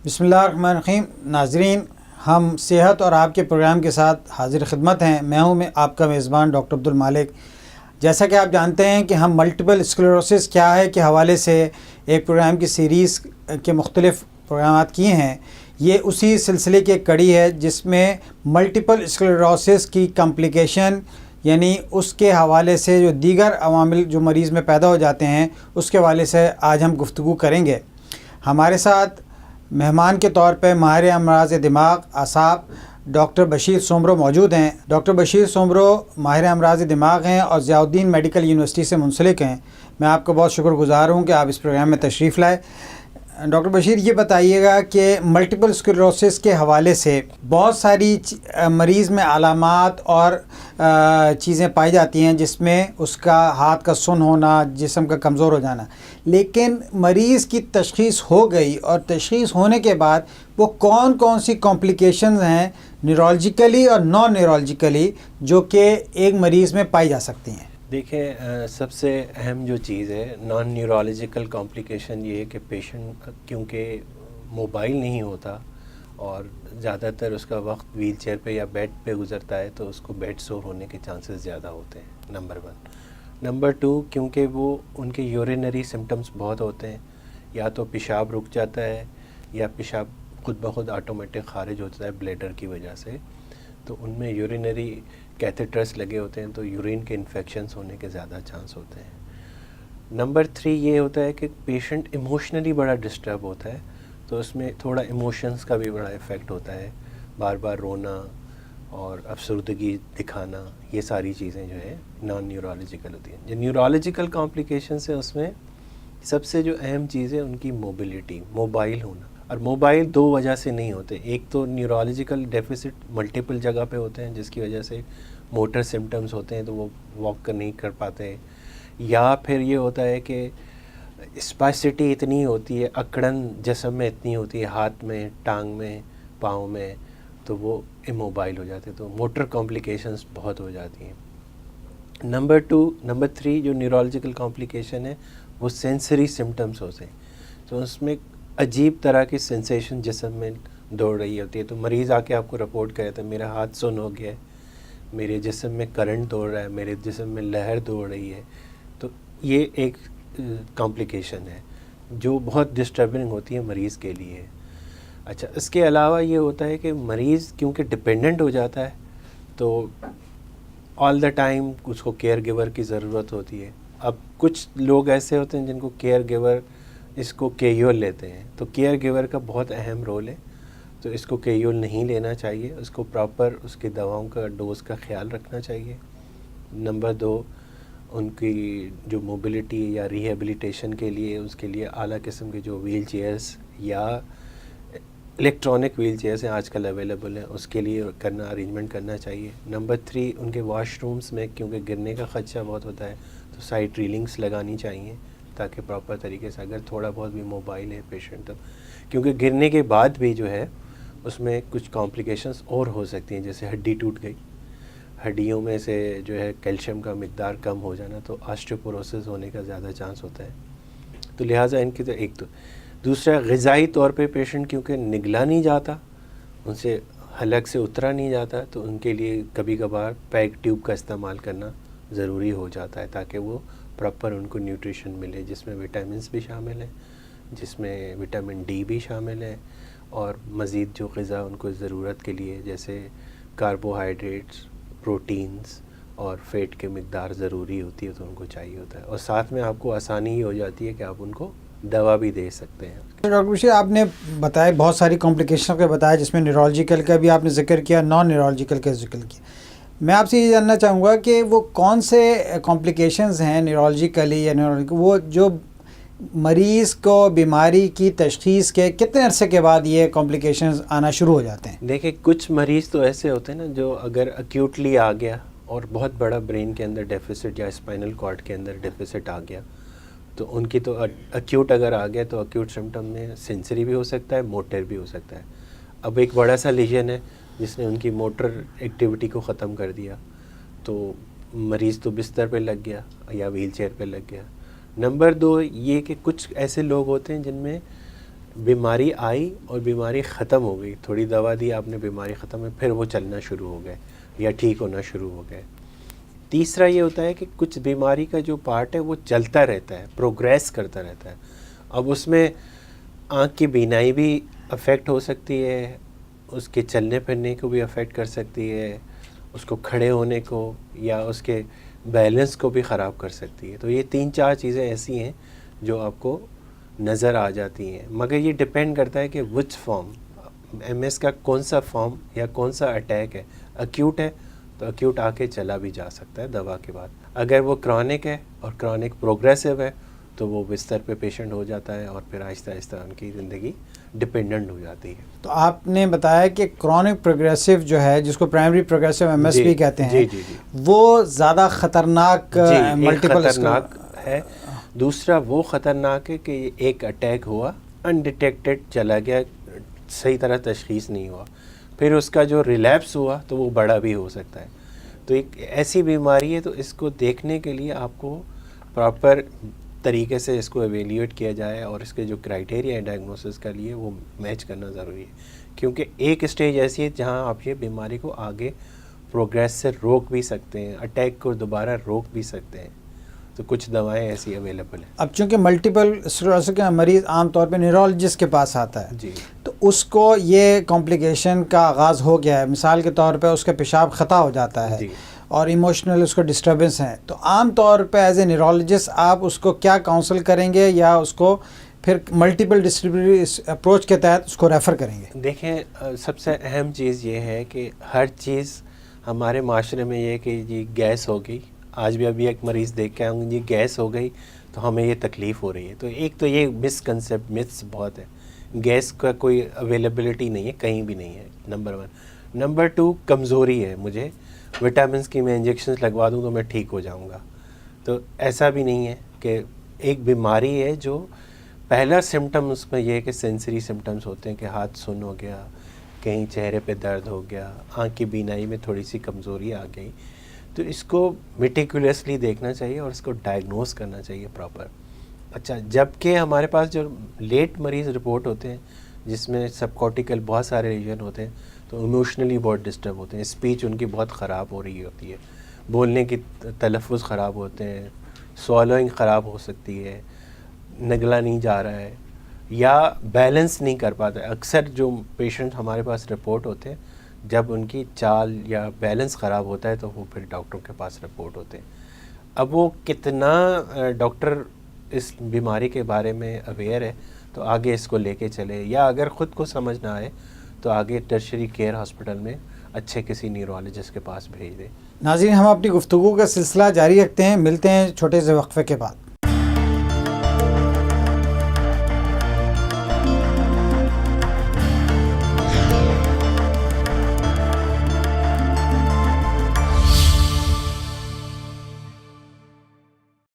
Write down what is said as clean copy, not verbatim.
بسم اللہ الرحمن الرحیم. ناظرین، ہم صحت اور آپ کے پروگرام کے ساتھ حاضر خدمت ہیں. میں آپ کا میزبان ڈاکٹر عبدالمالک. جیسا کہ آپ جانتے ہیں کہ ہم ملٹیپل اسکلیروسس کیا ہے کے حوالے سے ایک پروگرام کی سیریز کے مختلف پروگرامات کیے ہیں. یہ اسی سلسلے کی ایک کڑی ہے جس میں ملٹیپل اسکلیروسس کی کمپلیکیشن، یعنی اس کے حوالے سے جو دیگر عوامل جو مریض میں پیدا ہو جاتے ہیں اس کے حوالے سے آج ہم گفتگو کریں گے. ہمارے ساتھ مہمان کے طور پہ ماہر امراض دماغ اعصاب ڈاکٹر بشیر سومرو موجود ہیں. ڈاکٹر بشیر سومرو ماہر امراض دماغ ہیں اور ضیاء الدین میڈیکل یونیورسٹی سے منسلک ہیں. میں آپ کا بہت شکر گزار ہوں کہ آپ اس پروگرام میں تشریف لائے. ڈاکٹر بشیر، یہ بتائیے گا کہ ملٹیپل اسکلیروسس کے حوالے سے بہت ساری مریض میں علامات اور چیزیں پائی جاتی ہیں، جس میں اس کا ہاتھ کا سن ہونا، جسم کا کمزور ہو جانا. لیکن مریض کی تشخیص ہو گئی اور تشخیص ہونے کے بعد وہ کون کون سی کمپلیکیشنز ہیں نیورولوجیکلی اور نان نیورولوجیکلی جو کہ ایک مریض میں پائی جا سکتی ہیں؟ دیکھیں، سب سے اہم جو چیز ہے نان نیورولوجیکل کمپلیکیشن یہ ہے کہ پیشنٹ کیونکہ موبائل نہیں ہوتا اور زیادہ تر اس کا وقت ویل چیئر پہ یا بیڈ پہ گزرتا ہے تو اس کو بیڈ سور ہونے کے چانسز زیادہ ہوتے ہیں، نمبر 1. نمبر 2، کیونکہ وہ ان کے یورینری سمٹمز بہت ہوتے ہیں، یا تو پیشاب رک جاتا ہے یا پیشاب خود بخود آٹومیٹک خارج ہوتا ہے بلیڈر کی وجہ سے، تو ان میں یورینری کیتھیٹرس لگے ہوتے ہیں تو یورین کے انفیکشنز ہونے کے زیادہ چانس ہوتے ہیں. نمبر 3 یہ ہوتا ہے کہ پیشنٹ ایموشنلی بڑا ڈسٹرب ہوتا ہے تو اس میں تھوڑا ایموشنز کا بھی بڑا افیکٹ ہوتا ہے، بار بار رونا اور افسردگی دکھانا، یہ ساری چیزیں جو ہے نان نیورولوجیکل ہوتی ہیں. جو نیورولوجیکل کمپلیکیشنس ہیں اس میں سب سے جو اہم چیز ہے ان کی موبلٹی، موبائل ہونا. اور موبائل 2 وجہ سے نہیں ہوتے. ایک تو نیورولوجیکل ڈیفیسٹ ملٹیپل جگہ پہ ہوتے ہیں جس کی وجہ سے موٹر سمٹمز ہوتے ہیں تو وہ واک نہیں کر پاتے، یا پھر یہ ہوتا ہے کہ اسپاسٹی اتنی ہوتی ہے، اکڑن جسم میں اتنی ہوتی ہے، ہاتھ میں، ٹانگ میں، پاؤں میں، تو وہ اموبائل ہو جاتے ہیں، تو موٹر کمپلیکیشنز بہت ہو جاتی ہیں. نمبر 3 جو نیورولوجیکل کمپلیکیشن ہے وہ سینسری سمٹمز ہوتے ہیں، تو اس میں عجیب طرح کی سینسیشن جسم میں دوڑ رہی ہوتی ہے. تو مریض آ کے آپ کو رپورٹ کرے تو میرا ہاتھ سن ہو گیا ہے، میرے جسم میں کرنٹ دوڑ رہا ہے، میرے جسم میں لہر دوڑ رہی ہے. تو یہ ایک کمپلیکیشن ہے جو بہت ڈسٹربنگ ہوتی ہے مریض کے لیے. اچھا، اس کے علاوہ یہ ہوتا ہے کہ مریض کیونکہ ڈپینڈنٹ ہو جاتا ہے تو آل دا ٹائم اس کو کیئر گیور کی ضرورت ہوتی ہے. اب کچھ لوگ ایسے ہوتے ہیں جن کو کیئر گیور اس کو کیجول لیتے ہیں، تو کیئر گیور کا بہت اہم رول ہے، تو اس کو کیجول نہیں لینا چاہیے، اس کو پراپر اس کی دواؤں کا ڈوز کا خیال رکھنا چاہیے. نمبر 2، ان کی جو موبلٹی یا ریہیبلیٹیشن کے لیے اس کے لیے اعلیٰ قسم کے جو ویل چیئرز یا الیکٹرانک ویل چیئرز ہیں آج کل اویلیبل ہیں، اس کے لیے ارینجمنٹ کرنا چاہیے. نمبر 3، ان کے واش رومز میں کیونکہ گرنے کا خدشہ بہت ہوتا ہے تو سائڈ ریلنگس لگانی چاہیے تاکہ پراپر طریقے سے اگر تھوڑا بہت بھی موبائل ہے پیشنٹ، کیونکہ گرنے کے بعد بھی جو ہے اس میں کچھ کمپلیکیشنز اور ہو سکتی ہیں، جیسے ہڈی ٹوٹ گئی، ہڈیوں میں سے جو ہے کیلشیم کا مقدار کم ہو جانا تو آسٹیوپوروسس ہونے کا زیادہ چانس ہوتا ہے. تو لہٰذا ان کی تو ایک تو دوسرا غذائی طور پہ پیشنٹ کیونکہ نگلا نہیں جاتا، ان سے حلق سے اترا نہیں جاتا، تو ان کے لیے کبھی کبھار پیک ٹیوب کا استعمال کرنا ضروری ہو جاتا ہے تاکہ وہ پراپر ان کو نیوٹریشن ملے، جس میں وٹامنس بھی شامل ہیں، جس میں وٹامن ڈی بھی شامل ہے، اور مزید جو غذا ان کو ضرورت کے لیے جیسے کاربوہائیڈریٹس، پروٹینز اور فیٹ کی مقدار ضروری ہوتی ہے تو ان کو چاہیے ہوتا ہے. اور ساتھ میں آپ کو آسانی ہی ہو جاتی ہے کہ آپ ان کو دوا بھی دے سکتے ہیں. ڈاکٹر بشیر، آپ نے بتایا بہت ساری کمپلیکیشن کا بتایا، جس میں نیورولوجیکل کا بھی آپ نے ذکر کیا، نان نیورولوجیکل کا ذکر کیا. میں آپ سے یہ جاننا چاہوں گا کہ وہ کون سے کمپلیکیشنز ہیں نیورولوجیکلی یا وہ جو مریض کو بیماری کی تشخیص کے کتنے عرصے کے بعد یہ کمپلیکیشنز آنا شروع ہو جاتے ہیں؟ دیکھیں، کچھ مریض تو ایسے ہوتے ہیں نا جو اگر ایکیوٹلی آ گیا اور بہت بڑا برین کے اندر ڈیفیسٹ یا اسپائنل کارڈ کے اندر ڈیفیسٹ آ گیا تو ان کی تو ایکیوٹ اگر آ گیا تو ایکیوٹ سمٹم میں سینسری بھی ہو سکتا ہے، موٹر بھی ہو سکتا ہے. اب ایک بڑا سا لیجن ہے جس نے ان کی موٹر ایکٹیویٹی کو ختم کر دیا تو مریض تو بستر پہ لگ گیا یا ویل چیئر پہ لگ گیا. نمبر 2 یہ کہ کچھ ایسے لوگ ہوتے ہیں جن میں بیماری آئی اور بیماری ختم ہو گئی, تھوڑی دوا دی آپ نے, بیماری ختم ہے, پھر وہ چلنا شروع ہو گئے یا ٹھیک ہونا شروع ہو گئے. تیسرا یہ ہوتا ہے کہ کچھ بیماری کا جو پارٹ ہے وہ چلتا رہتا ہے, پروگریس کرتا رہتا ہے. اب اس میں آنکھ کی بینائی بھی افیکٹ ہو سکتی ہے, اس کے چلنے پھرنے کو بھی افیکٹ کر سکتی ہے, اس کو کھڑے ہونے کو یا اس کے بیلنس کو بھی خراب کر سکتی ہے. تو یہ 3-4 چیزیں ایسی ہیں جو آپ کو نظر آ جاتی ہیں, مگر یہ ڈپینڈ کرتا ہے کہ وچ فارم, ایم ایس کا کون سا فارم یا کون سا اٹیک ہے. ایکیوٹ ہے تو ایکیوٹ آ کے چلا بھی جا سکتا ہے دوا کے بعد. اگر وہ کرونک ہے اور کرونک پروگریسو ہے تو وہ بستر پہ پیشنٹ ہو جاتا ہے اور پھر آہستہ آہستہ ان کی زندگی ڈپینڈنٹ ہو جاتی ہے. تو آپ نے بتایا کہ کرونک پروگریسو جو ہے, جس کو پرائمری پروگریسو ایم ایس بھی کہتے ہیں, وہ زیادہ خطرناک ملٹیپل خطرناک ہے. دوسرا وہ خطرناک ہے کہ ایک اٹیک ہوا, انڈیٹیکٹڈ چلا گیا, صحیح طرح تشخیص نہیں ہوا, پھر اس کا جو ریلیپس ہوا تو وہ بڑا بھی ہو سکتا ہے. تو ایک ایسی بیماری ہے, تو اس کو دیکھنے کے لیے آپ کو پراپر طریقے سے اس کو ایویلیویٹ کیا جائے اور اس کے جو کرائٹیریا ہے ڈائگنوسس کے لیے وہ میچ کرنا ضروری ہے. کیونکہ ایک اسٹیج ایسی ہے جہاں آپ یہ بیماری کو آگے پروگریس سے روک بھی سکتے ہیں, اٹیک کو دوبارہ روک بھی سکتے ہیں. تو کچھ دوائیں ایسی اویلیبل ہیں. اب چونکہ ملٹیپل اسکلیروسس کا مریض عام طور پہ نیورولوجسٹ کے پاس آتا ہے, جی, تو اس کو یہ کمپلیکیشن کا آغاز ہو گیا ہے, مثال کے طور پہ اس کا پیشاب خطا ہو جاتا ہے, جی, اور ایموشنل اس کو ڈسٹربنس ہیں, تو عام طور پہ ایز اے نیورولوجسٹ آپ اس کو کیا کاؤنسل کریں گے یا اس کو پھر ملٹیپل ڈسپلنری اپروچ کے تحت اس کو ریفر کریں گے؟ دیکھیں, سب سے اہم چیز یہ ہے کہ ہر چیز ہمارے معاشرے میں یہ ہے کہ جی گیس ہو گئی, آج بھی ابھی ایک مریض دیکھ کے آؤں گی, جی گیس ہو گئی تو ہمیں یہ تکلیف ہو رہی ہے. تو ایک تو یہ مس کنسیپٹ, متس بہت ہے. گیس کا کوئی اویلیبلٹی نہیں ہے, کہیں بھی نہیں ہے, نمبر 1. نمبر 2, کمزوری ہے, مجھے وٹامنس کی میں انجیکشنز لگوا دوں تو میں ٹھیک ہو جاؤں گا. تو ایسا بھی نہیں ہے. کہ ایک بیماری ہے جو پہلا سمٹم اس میں یہ ہے کہ سینسری سمٹمز ہوتے ہیں کہ ہاتھ سن ہو گیا, کہیں چہرے پہ درد ہو گیا, آنکھ کی بینائی میں تھوڑی سی کمزوری آ گئی. تو اس کو میٹیکولیسلی دیکھنا چاہیے اور اس کو ڈائگنوز کرنا چاہیے پراپر. اچھا, جب کہ ہمارے پاس جو لیٹ مریض رپورٹ ہوتے ہیں جس میں سب کارٹیکل بہت سارے ریجن ہوتے ہیں, تو ایموشنلی بہت ڈسٹرب ہوتے ہیں, اسپیچ ان کی بہت خراب ہو رہی ہوتی ہے, بولنے کی تلفظ خراب ہوتے ہیں, سوالوئنگ خراب ہو سکتی ہے, نگلا نہیں جا رہا ہے یا بیلنس نہیں کر پاتا ہے. اکثر جو پیشنٹ ہمارے پاس رپورٹ ہوتے ہیں جب ان کی چال یا بیلنس خراب ہوتا ہے تو وہ پھر ڈاکٹروں کے پاس رپورٹ ہوتے ہیں. اب وہ کتنا ڈاکٹر اس بیماری کے بارے میں اویئر ہے تو آگے اس کو لے کے چلے, یا اگر خود کو سمجھ نہ آئے تو آگے ٹرشری کیئر ہاسپٹل میں اچھے کسی نیورولوجسٹ کے پاس بھیج دیں. ناظرین, ہم اپنی گفتگو کا سلسلہ جاری رکھتے ہیں, ملتے ہیں چھوٹے سے وقفے کے بعد.